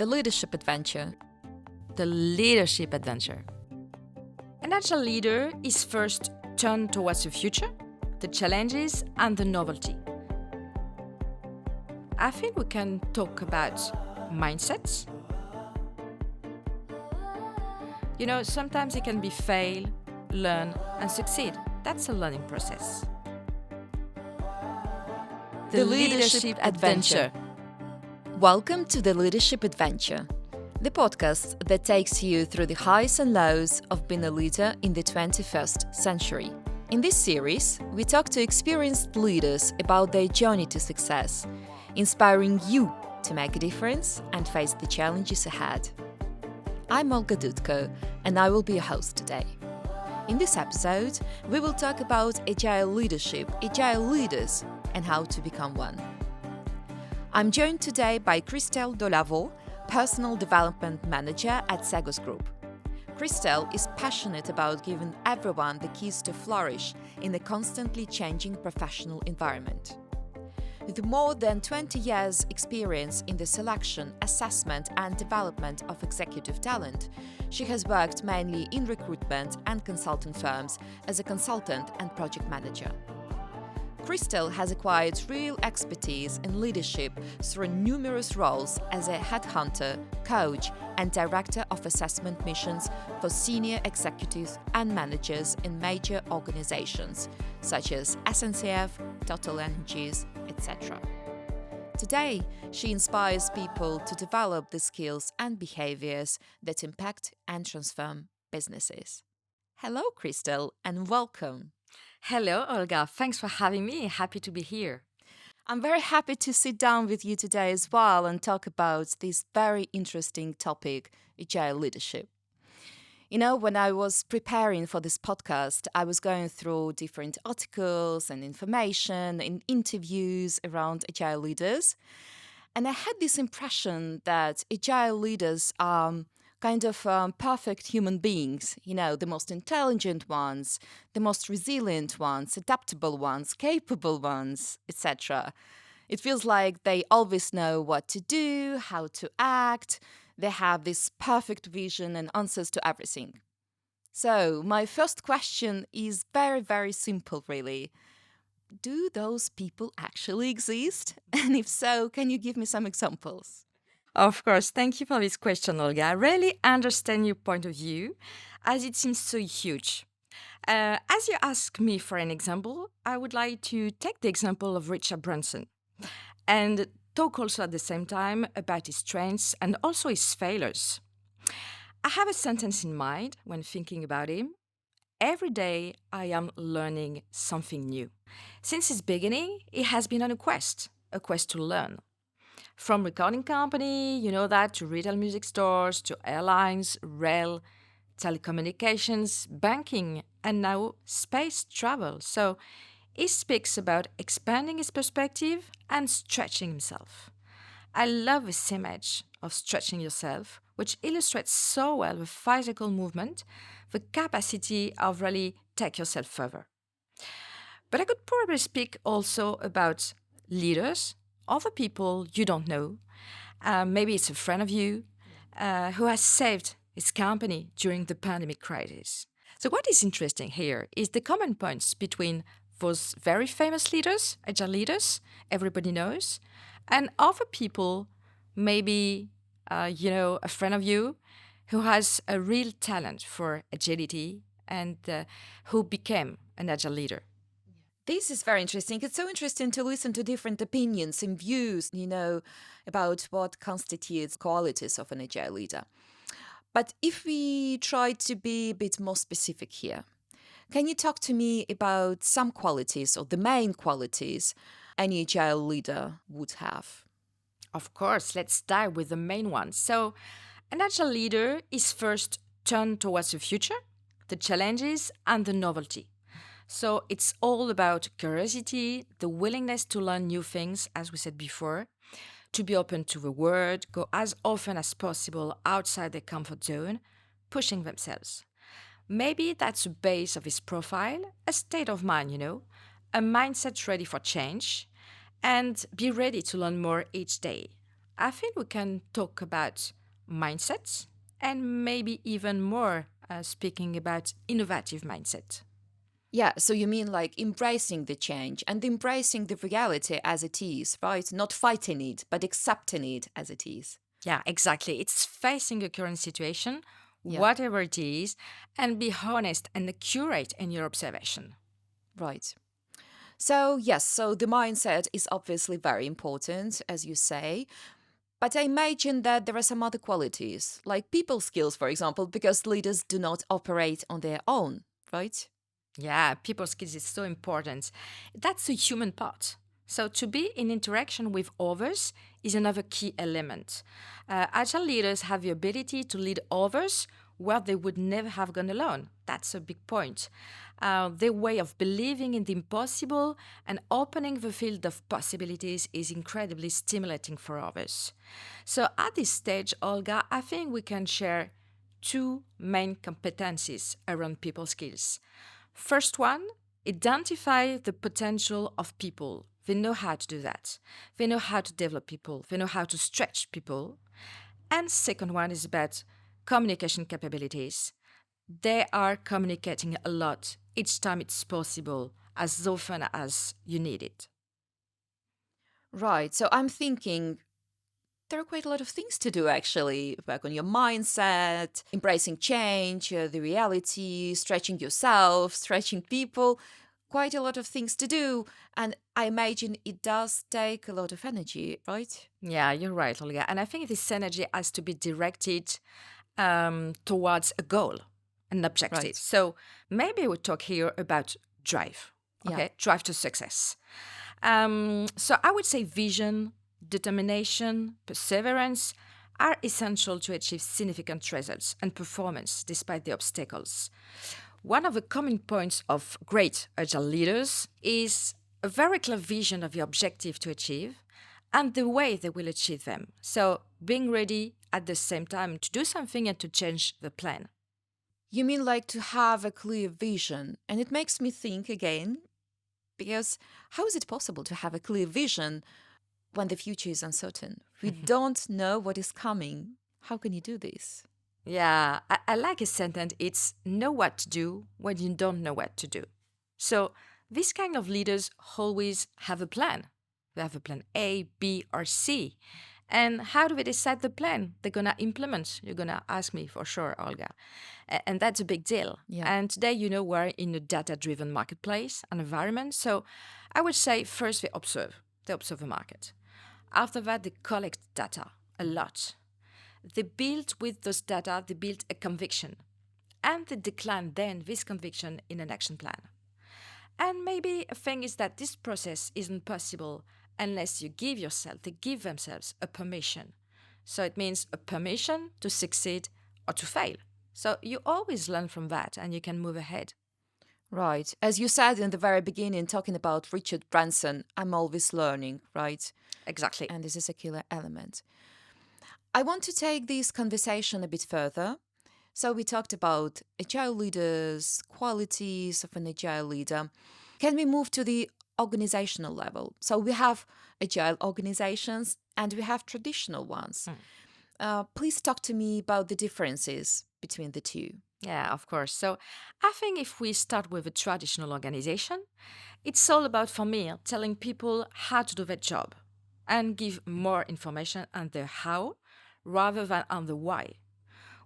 The leadership adventure. The leadership adventure. An agile leader is first turned towards the future, the challenges and the novelty. I think we can talk about mindsets. Sometimes it can be fail, learn and succeed. That's a learning process. The leadership adventure. Welcome to The Leadership Adventure, the podcast that takes you through the highs and lows of being a leader in the 21st century. In this series, we talk to experienced leaders about their journey to success, inspiring you to make a difference and face the challenges ahead. I'm Olga Dudko, and I will be your host today. In this episode, we will talk about agile leadership, agile leaders, and how to become one. I'm joined today by Christelle Delavaud, Personal Development Manager at Cegos Group. Christelle is passionate about giving everyone the keys to flourish in a constantly changing professional environment. With more than 20 years' experience in the selection, assessment and development of executive talent, she has worked mainly in recruitment and consulting firms as a consultant and project manager. Christelle has acquired real expertise in leadership through numerous roles as a headhunter, coach, and director of assessment missions for senior executives and managers in major organizations such as SNCF, Total Energies, etc. Today, she inspires people to develop the skills and behaviors that impact and transform businesses. Hello, Christelle, and welcome. Hello, Olga. Thanks for having me. Happy to be here. I'm very happy to sit down with you today as well and talk about this very interesting topic, agile leadership. When I was preparing for this podcast, I was going through different articles and information and interviews around agile leaders. And I had this impression that agile leaders are perfect human beings, the most intelligent ones, the most resilient ones, adaptable ones, capable ones, etc. It feels like they always know what to do, how to act. They have this perfect vision and answers to everything. So my first question is very, very simple, really. Do those people actually exist? And if so, can you give me some examples? Of course, thank you for this question, Olga. I really understand your point of view, as it seems so huge. As you ask me for an example, I would like to take the example of Richard Branson and talk also at the same time about his strengths and also his failures. I have a sentence in mind when thinking about him. Every day I am learning something new. Since his beginning, he has been on a quest to learn. From recording company, to retail music stores, to airlines, rail, telecommunications, banking, and now space travel. So he speaks about expanding his perspective and stretching himself. I love this image of stretching yourself, which illustrates so well the physical movement, the capacity of really take yourself further. But I could probably speak also about leaders, other people you don't know. Maybe it's a friend of you who has saved his company during the pandemic crisis. So what is interesting here is the common points between those very famous leaders, agile leaders, everybody knows, and other people, maybe, a friend of you who has a real talent for agility and who became an agile leader. This is very interesting. It's so interesting to listen to different opinions and views, about what constitutes qualities of an agile leader. But if we try to be a bit more specific here, can you talk to me about some qualities or the main qualities any agile leader would have? Of course, let's start with the main ones. So, an agile leader is first turned towards the future, the challenges, and the novelty. So it's all about curiosity, the willingness to learn new things, as we said before, to be open to the world, go as often as possible outside their comfort zone, pushing themselves. Maybe that's the base of his profile, a state of mind, a mindset ready for change, and be ready to learn more each day. I think we can talk about mindsets and maybe even more speaking about innovative mindset. Yeah, so you mean like embracing the change and embracing the reality as it is, right? Not fighting it, but accepting it as it is. Yeah, exactly. It's facing a current situation, Yeah, whatever it is, and be honest and accurate in your observation. right. So, yes, so the mindset is obviously very important, as you say. But I imagine that there are some other qualities, like people skills, for example, because leaders do not operate on their own, right? Yeah, people skills is so important. That's a human part. So to be in interaction with others is another key element. Agile leaders have the ability to lead others where they would never have gone alone. That's a big point. Their way of believing in the impossible and opening the field of possibilities is incredibly stimulating for others. So at this stage, Olga, I think we can share two main competencies around people skills. First one, identify the potential of people. They know how to do that. They know how to develop people. They know how to stretch people. And second one is about communication capabilities. They are communicating a lot each time it's possible, as often as you need it. Right. So I'm thinking there are quite a lot of things to do actually. Work on your mindset, embracing change, the reality, stretching yourself, stretching people. Quite a lot of things to do. And I imagine it does take a lot of energy, right? Yeah, you're right, Olga. And I think this energy has to be directed towards a goal, an objective. Right. So maybe we talk here about drive, Yeah. okay? Drive to success. So I would say vision, determination, perseverance are essential to achieve significant results and performance despite the obstacles. One of the common points of great agile leaders is a very clear vision of the objective to achieve and the way they will achieve them. So being ready at the same time to do something and to change the plan. You mean like to have a clear vision? And it makes me think again, because how is it possible to have a clear vision when the future is uncertain? We don't know what is coming. How can you do this? Yeah, I like a sentence. It's know what to do when you don't know what to do. So these kind of leaders always have a plan. They have a plan A, B, or C. And how do they decide the plan they're gonna implement? You're gonna ask me for sure, Olga. And that's a big deal. Yeah. And today, we're in a data-driven marketplace and environment. So I would say first they observe. They observe the market. After that, they collect data a lot. They build with those data, they build a conviction. And they decline then this conviction in an action plan. And maybe a thing is that this process isn't possible unless you give yourself, they give themselves a permission. So it means a permission to succeed or to fail. So you always learn from that and you can move ahead. Right. As you said in the very beginning, talking about Richard Branson, I'm always learning, right? Exactly. And this is a killer element. I want to take this conversation a bit further. So we talked about agile leaders, qualities of an agile leader. Can we move to the organizational level? So we have agile organizations and we have traditional ones. Please talk to me about the differences between the two. Yeah, of course. So I think if we start with a traditional organization, it's all about, for me, telling people how to do their job and give more information on the how rather than on the why.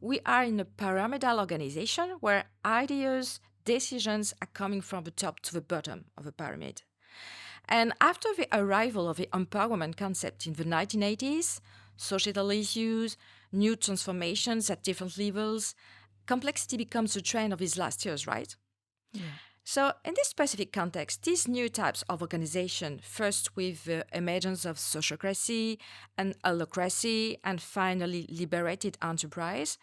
We are in a pyramidal organization where ideas, decisions are coming from the top to the bottom of the pyramid. And after the arrival of the empowerment concept in the 1980s, societal issues, new transformations at different levels, complexity becomes a trend of these last years, right? Yeah. So, in this specific context, these new types of organization, first with the emergence of sociocracy and allocracy, and finally liberated enterprise,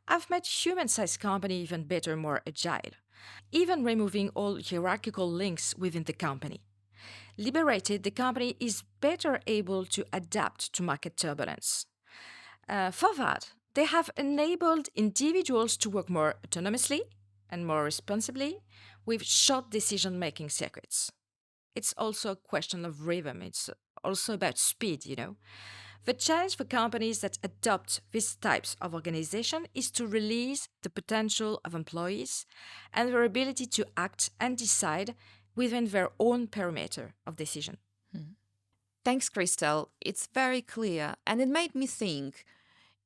have made human-sized company even better, more agile, even removing all hierarchical links within the company. Liberated, the company is better able to adapt to market turbulence. For that, they have enabled individuals to work more autonomously and more responsibly with short decision making circuits. It's also a question of rhythm, it's also about speed. The challenge for companies that adopt these types of organization is to release the potential of employees and their ability to act and decide within their own perimeter of decision. Thanks, Christelle. It's very clear, and it made me think.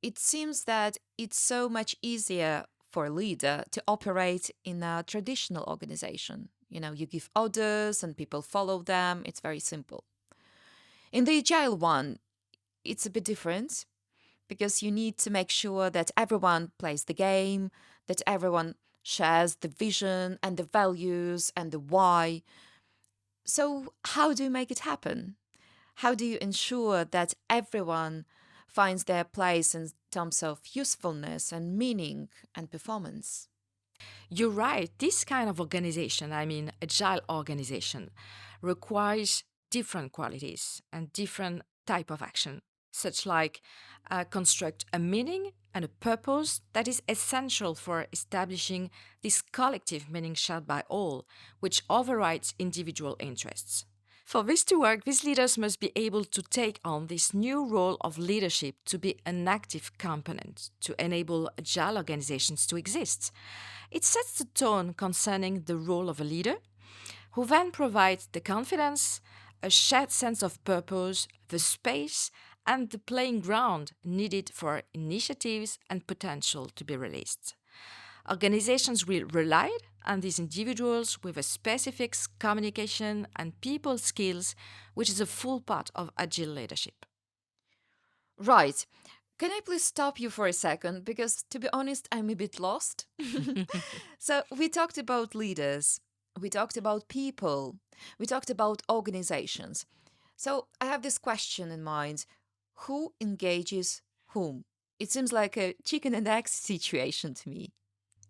It seems that it's so much easier for a leader to operate in a traditional organization. You give orders and people follow them. It's very simple. In the Agile one, it's a bit different because you need to make sure that everyone plays the game, that everyone shares the vision and the values and the why. So, how do you make it happen? How do you ensure that everyone finds their place in terms of usefulness and meaning and performance? You're right, this kind of organization, agile organization, requires different qualities and different type of action, such like construct a meaning and a purpose that is essential for establishing this collective meaning shared by all, which overrides individual interests. For this to work, these leaders must be able to take on this new role of leadership to be an active component to enable agile organizations to exist. It sets the tone concerning the role of a leader, who then provides the confidence, a shared sense of purpose, the space, and the playing ground needed for initiatives and potential to be released. Organizations will rely on these individuals with a specific communication and people skills, which is a full part of agile leadership. Right. Can I please stop you for a second? Because to be honest, I'm a bit lost. So, we talked about leaders, we talked about people, we talked about organizations. So, I have this question in mind: who engages whom? It seems like a chicken and egg situation to me.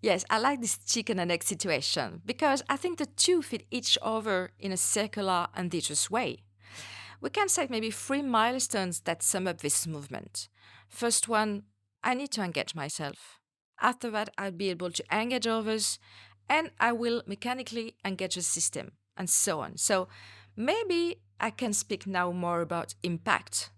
Yes, I like this chicken and egg situation because I think the two fit each other in a circular and virtuous way. We can set maybe three milestones that sum up this movement. First one, I need to engage myself. After that, I'll be able to engage others and I will mechanically engage the system and so on. So maybe I can speak now more about impact.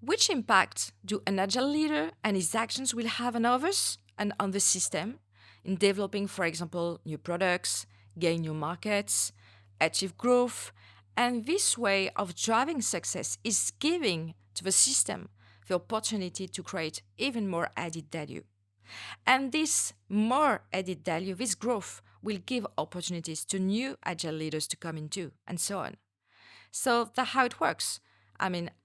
Which impact do an agile leader and his actions will have on others and on the system in developing, for example, new products, gain new markets, achieve growth? And this way of driving success is giving to the system the opportunity to create even more added value. And this more added value, this growth, will give opportunities to new agile leaders to come into, and so on. So that's how it works.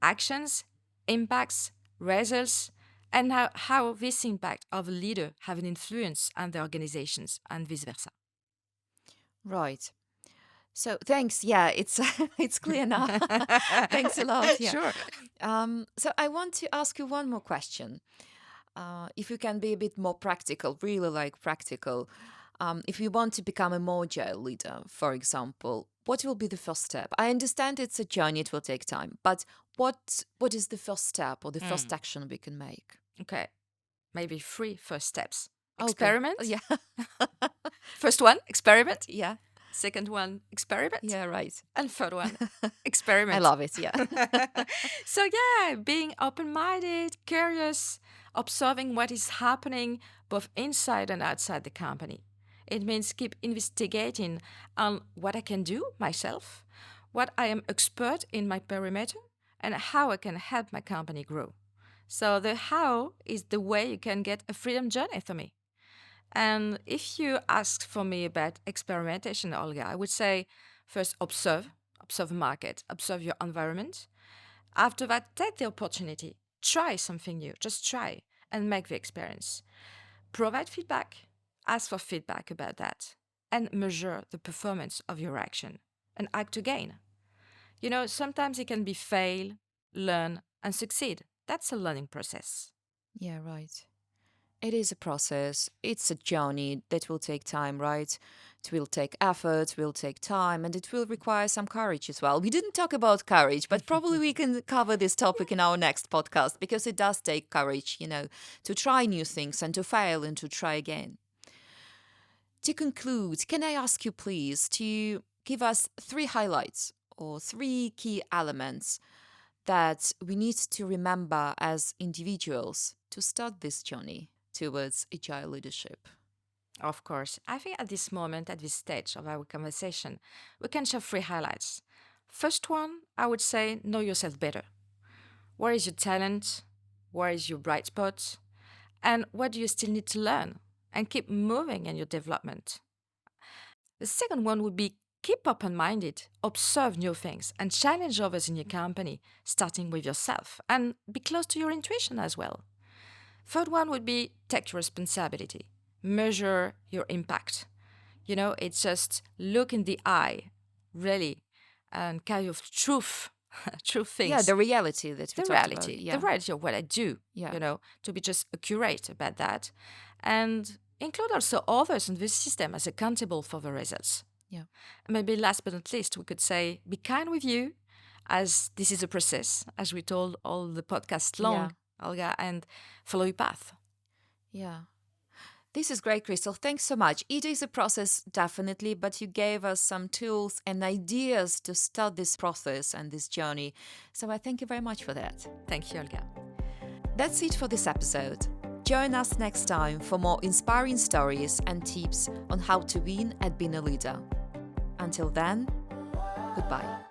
Actions, impacts, results, and how this impact of a leader have an influence on the organizations and vice versa. Right. So thanks. Yeah, it's it's clear now. Thanks a lot. Yeah. Sure. So I want to ask you one more question. If you can be a bit more practical, really like practical. If you want to become a more agile leader, for example, what will be the first step? I understand it's a journey; it will take time. But what is the first step or the first action we can make? Okay. Maybe three first steps. Okay. Experiment. Yeah. First one, experiment. Yeah. Second one, experiment. Yeah. Right. And third one, I experiment. love it. Yeah. So, yeah, being open minded, curious, observing what is happening both inside and outside the company. It means keep investigating on what I can do myself, what I am expert in my perimeter, and how I can help my company grow. So, the how is the way you can get a freedom journey for me. And if you ask for me about experimentation, Olga, I would say first observe the market, observe your environment. After that, take the opportunity, try something new, just try and make the experience. Provide feedback, ask for feedback about that, and measure the performance of your action and act again. Sometimes it can be fail, learn, and succeed. That's a learning process. Yeah. Right. It is a process. It's a journey that will take time, right? It will take effort, will take time, and it will require some courage as well. We didn't talk about courage, but probably we can cover this topic in our next podcast because it does take courage, to try new things and to fail and to try again. To conclude, can I ask you please to give us three highlights or three key elements that we need to remember as individuals to start this journey towards agile leadership? Of course, I think at this moment, at this stage of our conversation, we can share three highlights. First one, I would say know yourself better. Where is your talent? Where is your bright spot? And what do you still need to learn? And keep moving in your development. The second one would be keep open minded, observe new things, and challenge others in your company, starting with yourself, and be close to your intuition as well. Third one would be take your responsibility, measure your impact. It's just look in the eye, really, and kind of truth, true things. Yeah, the reality that we the talked reality, about. Yeah. the reality of what I do, Yeah. to be just accurate about that. And include also others in this system as accountable for the results. Yeah. And maybe last but not least, we could say be kind with you, as this is a process, as we told all the podcast long, Olga, and follow your path. Yeah. This is great, Christelle. Thanks so much. It is a process, definitely, but you gave us some tools and ideas to start this process and this journey. So I thank you very much for that. Thank you, Olga. That's it for this episode. Join us next time for more inspiring stories and tips on how to win at being a leader. Until then, goodbye.